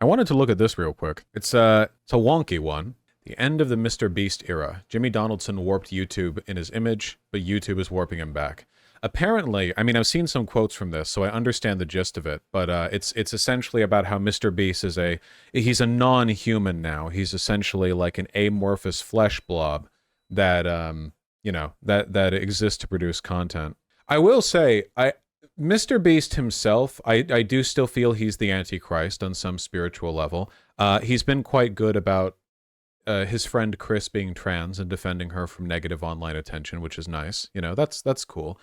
wanted to look at this real quick. It's a wonky one. The end of the Mr.Beast era. Jimmy Donaldson warped YouTube in his image, but YouTube is warping him back. Apparently, I mean, I've seen some quotes from this, so I understand the gist of it, but it's essentially about how Mr.Beast is he's a non-human now. He's essentially like an amorphous flesh blob that, that exists to produce content. I will say, Mr.Beast himself, I do still feel he's the Antichrist on some spiritual level. He's been quite good about his friend Chris being trans and defending her from negative online attention, which is nice. That's cool.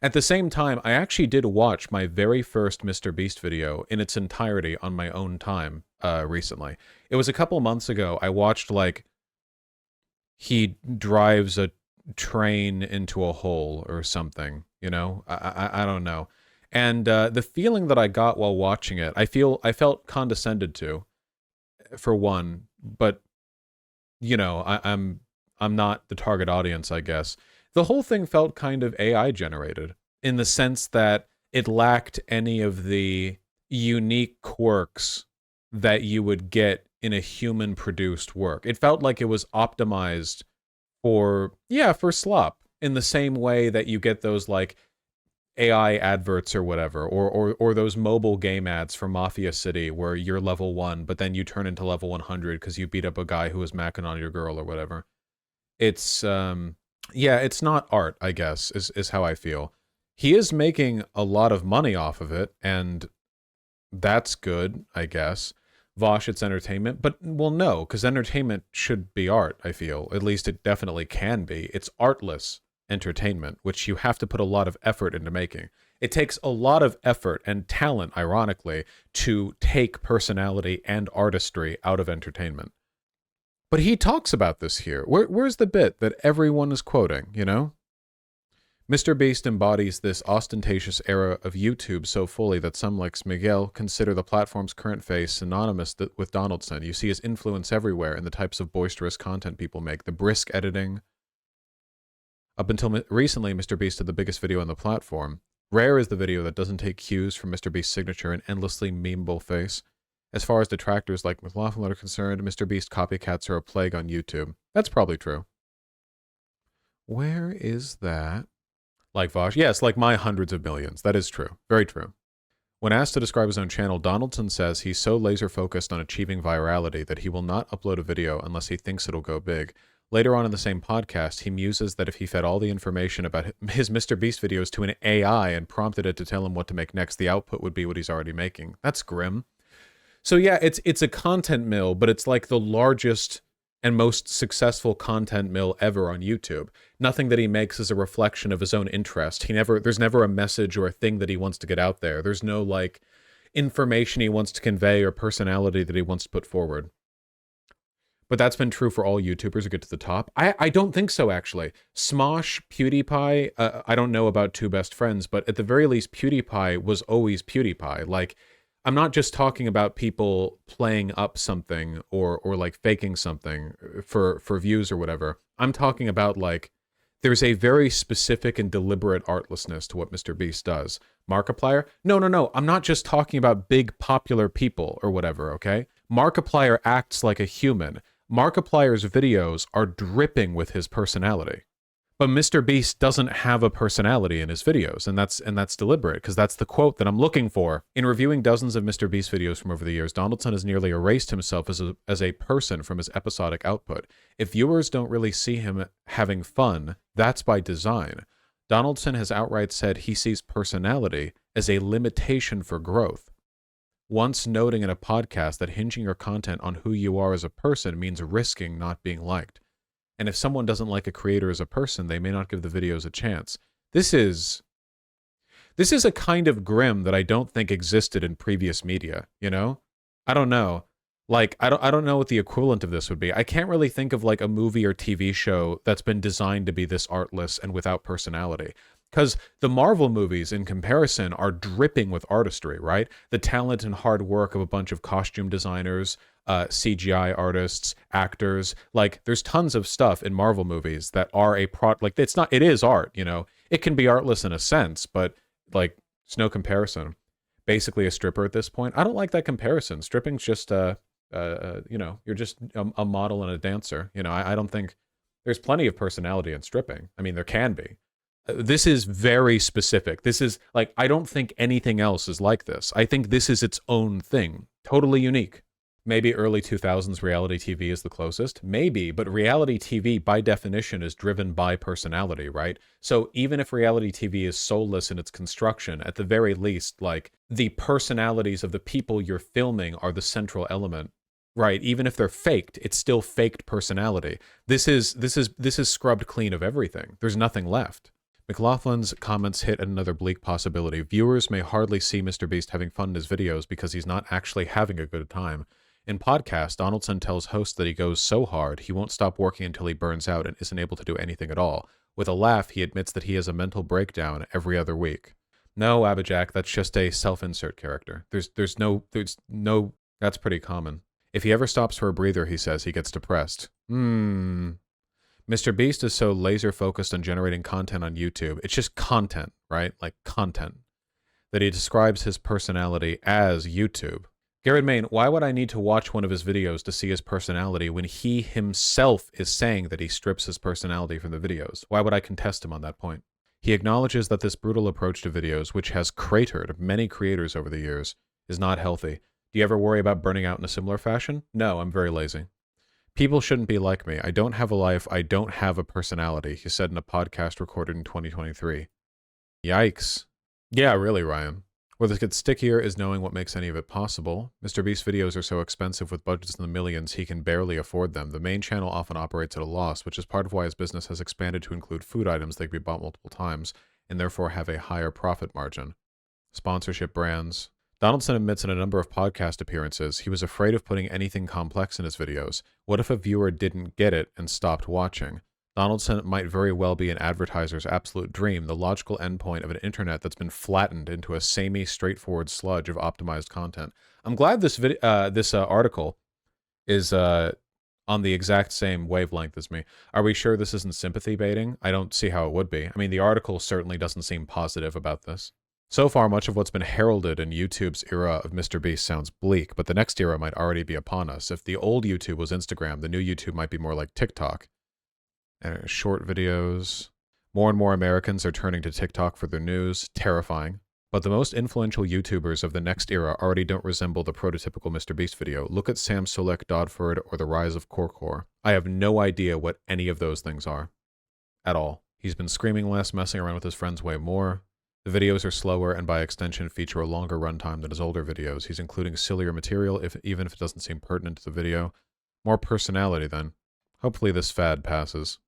At the same time, I actually did watch my very first Mr.Beast video in its entirety on my own time recently. It was a couple months ago. I watched, he drives a train into a hole or something, I don't know. And the feeling that I got while watching it, I felt condescended to, for one, but I'm not the target audience, I guess. The whole thing felt kind of AI generated in the sense that it lacked any of the unique quirks that you would get in a human produced work. It felt like it was optimized for slop, in the same way that you get those AI adverts or whatever, or those mobile game ads for Mafia City where you're level 1, but then you turn into level 100 because you beat up a guy who was macking on your girl or whatever. It's it's not art, I guess, is how I feel. He is making a lot of money off of it, and that's good, I guess. Vosh, it's entertainment, but well, no, because entertainment should be art, I feel. At least it definitely can be. It's artless entertainment, which you have to put a lot of effort into making. It takes a lot of effort and talent, ironically, to take personality and artistry out of entertainment. But he talks about this here. Where's the bit that everyone is quoting, Mr.Beast embodies this ostentatious era of YouTube so fully that some, like Miguel, consider the platform's current face synonymous with Donaldson. You see his influence everywhere in the types of boisterous content people make, the brisk editing. Up until recently, Mr.Beast had the biggest video on the platform. Rare is the video that doesn't take cues from Mr.Beast's signature and endlessly memeable face. As far as detractors like McLaughlin are concerned, MrBeast copycats are a plague on YouTube. That's probably true. Where is that? Like Vosh? Yes, like my hundreds of millions. That is true. Very true. When asked to describe his own channel, Donaldson says he's so laser-focused on achieving virality that he will not upload a video unless he thinks it'll go big. Later on in the same podcast, he muses that if he fed all the information about his MrBeast videos to an AI and prompted it to tell him what to make next, the output would be what he's already making. That's grim. So yeah, it's a content mill, but it's like the largest and most successful content mill ever on YouTube. Nothing that he makes is a reflection of his own interest. There's never a message or a thing that he wants to get out there. There's no information he wants to convey or personality that he wants to put forward. But that's been true for all YouTubers who get to the top. I don't think so, actually. Smosh, PewDiePie, I don't know about Two Best Friends, but at the very least, PewDiePie was always PewDiePie. I'm not just talking about people playing up something or faking something for views or whatever. I'm talking about there's a very specific and deliberate artlessness to what MrBeast does. Markiplier? No. I'm not just talking about big popular people or whatever, okay? Markiplier acts like a human. Markiplier's videos are dripping with his personality. But MrBeast doesn't have a personality in his videos, and that's deliberate, because that's the quote that I'm looking for. In reviewing dozens of MrBeast videos from over the years, Donaldson has nearly erased himself as a person from his episodic output. If viewers don't really see him having fun, that's by design. Donaldson has outright said he sees personality as a limitation for growth. Once noting in a podcast that hinging your content on who you are as a person means risking not being liked. And if someone doesn't like a creator as a person, they may not give the videos a chance. This is a kind of grim that I don't think existed in previous media, I don't know. I don't know what the equivalent of this would be. I can't really think of a movie or TV show that's been designed to be this artless and without personality. Because the Marvel movies, in comparison, are dripping with artistry, right? The talent and hard work of a bunch of costume designers, CGI artists, actors. There's tons of stuff in Marvel movies that are it is art, It can be artless in a sense, but, it's no comparison. basically a stripper at this point. I don't like that comparison. Stripping's just, you know, you're just a model and a dancer. You know, I don't think there's plenty of personality in stripping. I mean, there can be. This is very specific. This is like, I don't think anything else is like this. I think this is its own thing. Totally unique. Maybe early 2000s reality TV is the closest. Maybe, but reality TV by definition is driven by personality, right? So even if reality TV is soulless in its construction, at the very least, like the personalities of the people you're filming are the central element, right? Even if they're faked, it's still faked personality. This is scrubbed clean of everything. There's nothing left. McLaughlin's comments hit at another bleak possibility. Viewers may hardly see MrBeast having fun in his videos because he's not actually having a good time. In podcast, Donaldson tells hosts that he goes so hard, he won't stop working until he burns out and isn't able to do anything at all. With a laugh, he admits that he has a mental breakdown every other week. No, Abijak, that's just a self-insert character. There's no, that's pretty common. If he ever stops for a breather, he says, he gets depressed. MrBeast is so laser focused on generating content on YouTube. It's just content, right? Like content. That he describes his personality as YouTube. Garrett Main, why would I need to watch one of his videos to see his personality when he himself is saying that he strips his personality from the videos? Why would I contest him on that point? He acknowledges that this brutal approach to videos, which has cratered many creators over the years, is not healthy. Do you ever worry about burning out in a similar fashion? No, I'm very lazy. People shouldn't be like me. I don't have a life. I don't have a personality, he said in a podcast recorded in 2023. Yikes. Yeah, really, Ryan. Where this gets stickier is knowing what makes any of it possible. MrBeast's videos are so expensive with budgets in the millions, he can barely afford them. The main channel often operates at a loss, which is part of why his business has expanded to include food items that can be bought multiple times, and therefore have a higher profit margin. Sponsorship brands. Donaldson admits in a number of podcast appearances he was afraid of putting anything complex in his videos. What if a viewer didn't get it and stopped watching? Donaldson might very well be an advertiser's absolute dream, the logical endpoint of an internet that's been flattened into a samey, straightforward sludge of optimized content. I'm glad this article is on the exact same wavelength as me. Are we sure this isn't sympathy baiting? I don't see how it would be. I mean, the article certainly doesn't seem positive about this. So far, much of what's been heralded in YouTube's era of MrBeast sounds bleak, but the next era might already be upon us. If the old YouTube was Instagram, the new YouTube might be more like TikTok. Short videos. More and more Americans are turning to TikTok for their news. Terrifying. But the most influential YouTubers of the next era already don't resemble the prototypical MrBeast video. Look at Sam Sulek, Dodford, or the rise of Korkor. I have no idea what any of those things are. At all. He's been screaming less, messing around with his friends way more. The videos are slower and by extension feature a longer runtime than his older videos. He's including sillier material, even if it doesn't seem pertinent to the video. More personality then. Hopefully this fad passes.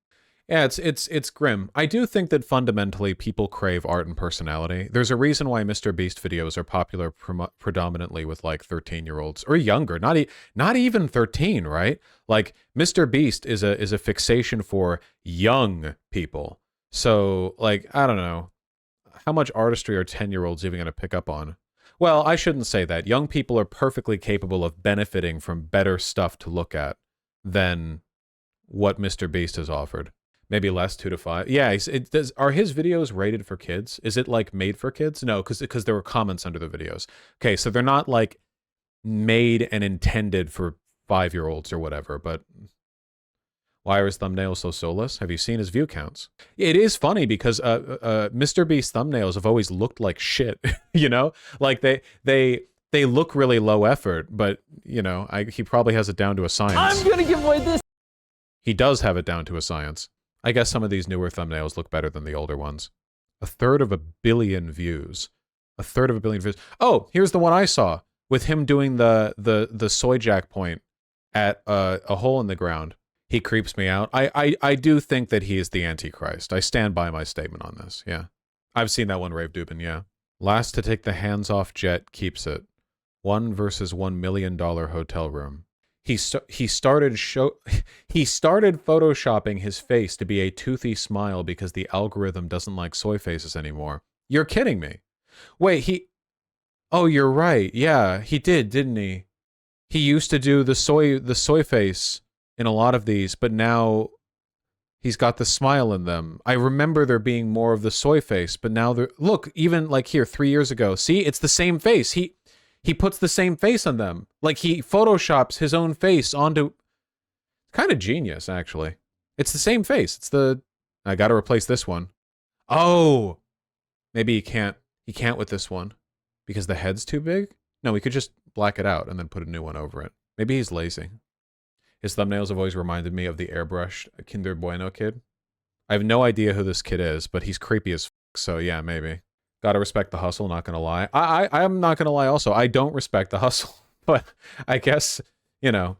Yeah, it's grim. I do think that fundamentally people crave art and personality. There's a reason why MrBeast videos are popular predominantly with like 13-year-olds or younger. Not even 13, right? Like MrBeast is a fixation for young people. So like I don't know. How much artistry are 10-year-olds even going to pick up on? Well, I shouldn't say that. Young people are perfectly capable of benefiting from better stuff to look at than what MrBeast has offered. Maybe less, 2 to 5. Yeah, are his videos rated for kids? Is it like made for kids? No, because there were comments under the videos. Okay, so they're not like made and intended for 5-year-olds or whatever, but why are his thumbnails so soulless? Have you seen his view counts? It is funny because MrBeast thumbnails have always looked like shit, you know? Like they look really low effort, but you know, he probably has it down to a science. I'm gonna give away this. He does have it down to a science. I guess some of these newer thumbnails look better than the older ones. 1/3 of a billion views. 1/3 of a billion views. Oh, here's the one I saw with him doing the soy jack point at a hole in the ground. He creeps me out. I do think that he is the Antichrist. I stand by my statement on this. Yeah. I've seen that one, Rave Dubin, yeah. Last to take the hands-off jet keeps it. 1 versus $1 million hotel room. He started photoshopping his face to be a toothy smile because the algorithm doesn't like soy faces anymore. You're kidding me. Wait, oh, you're right. Yeah, he did, didn't he? He used to do the soy face in a lot of these, but now He's got the smile in them. I remember there being more of the soy face, but now they're... Look, even like here, 3 years ago. See, it's the same face. He puts the same face on them. Like he photoshops his own face onto... Kind of genius, actually. It's the same face. It's the... I gotta replace this one. Oh! Maybe he can't with this one. Because the head's too big? No, we could just black it out and then put a new one over it. Maybe he's lazy. His thumbnails have always reminded me of the airbrushed Kinder Bueno kid. I have no idea who this kid is, but he's creepy as f, so yeah, maybe. Gotta respect the hustle, not gonna lie. I'm not gonna lie also. I don't respect the hustle, but I guess, you know.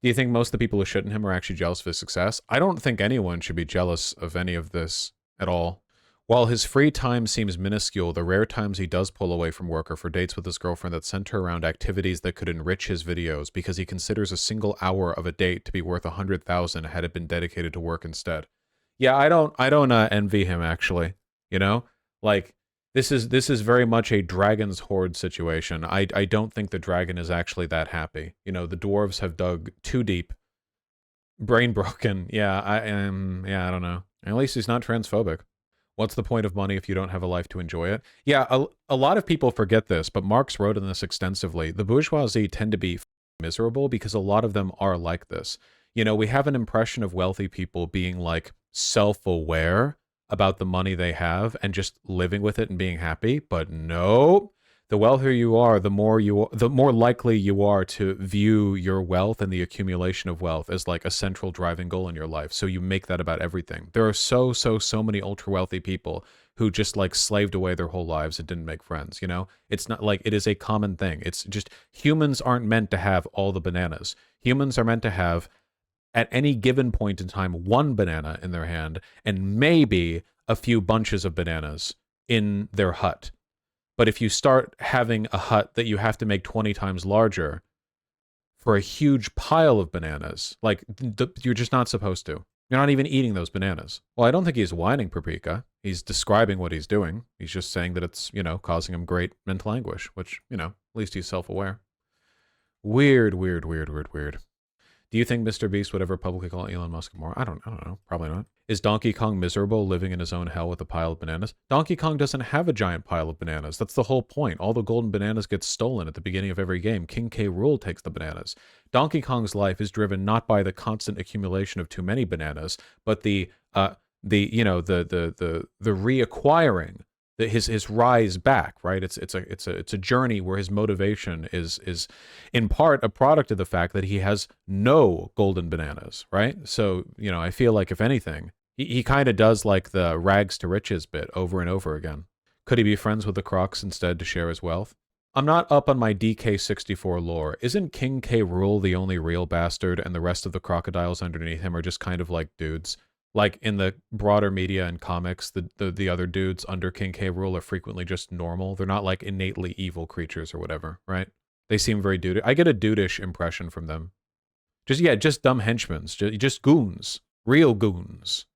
Do you think most of the people who shit in him are actually jealous of his success? I don't think anyone should be jealous of any of this at all. While his free time seems minuscule, the rare times he does pull away from work are for dates with his girlfriend that center around activities that could enrich his videos because he considers a single hour of a date to be worth 100,000 had it been dedicated to work instead. Yeah, I don't envy him actually. You know, like this is very much a dragon's hoard situation. I don't think the dragon is actually that happy. You know, the dwarves have dug too deep, brain broken. Yeah, I don't know. At least he's not transphobic. What's the point of money if you don't have a life to enjoy it? Yeah, a lot of people forget this, but Marx wrote on this extensively. The bourgeoisie tend to be miserable because a lot of them are like this. You know, we have an impression of wealthy people being like self-aware about the money they have and just living with it and being happy, but no. The wealthier you are, the more likely you are to view your wealth and the accumulation of wealth as like a central driving goal in your life. So you make that about everything. There are so many ultra wealthy people who just like slaved away their whole lives and didn't make friends, you know? It's not like it is a common thing. It's just humans aren't meant to have all the bananas. Humans are meant to have at any given point in time 1 banana in their hand and maybe a few bunches of bananas in their hut. But if you start having a hut that you have to make 20 times larger for a huge pile of bananas, like, you're just not supposed to. You're not even eating those bananas. Well, I don't think he's whining Paprika. He's describing what he's doing. He's just saying that it's, you know, causing him great mental anguish, which, you know, at least he's self-aware. Weird. Do you think Mr.Beast would ever publicly call Elon Musk more? I don't know. Probably not. Is Donkey Kong miserable living in his own hell with a pile of bananas? Donkey Kong doesn't have a giant pile of bananas. That's the whole point. All the golden bananas get stolen at the beginning of every game. King K. Rool takes the bananas. Donkey Kong's life is driven not by the constant accumulation of too many bananas, but the reacquiring, his rise back, right? It's a journey where his motivation is in part a product of the fact that he has no golden bananas, right? So, you know, I feel like if anything, he kind of does like the rags to riches bit over and over again. Could he be friends with the Crocs instead to share his wealth? I'm not up on my DK64 lore. Isn't King K. Rool the only real bastard and the rest of the crocodiles underneath him are just kind of like dudes? Like in the broader media and comics, the other dudes under King K. Rool are frequently just normal. They're not like innately evil creatures or whatever, right? They seem very dude. I get a dudeish impression from them. Just dumb henchmen, just goons, real goons.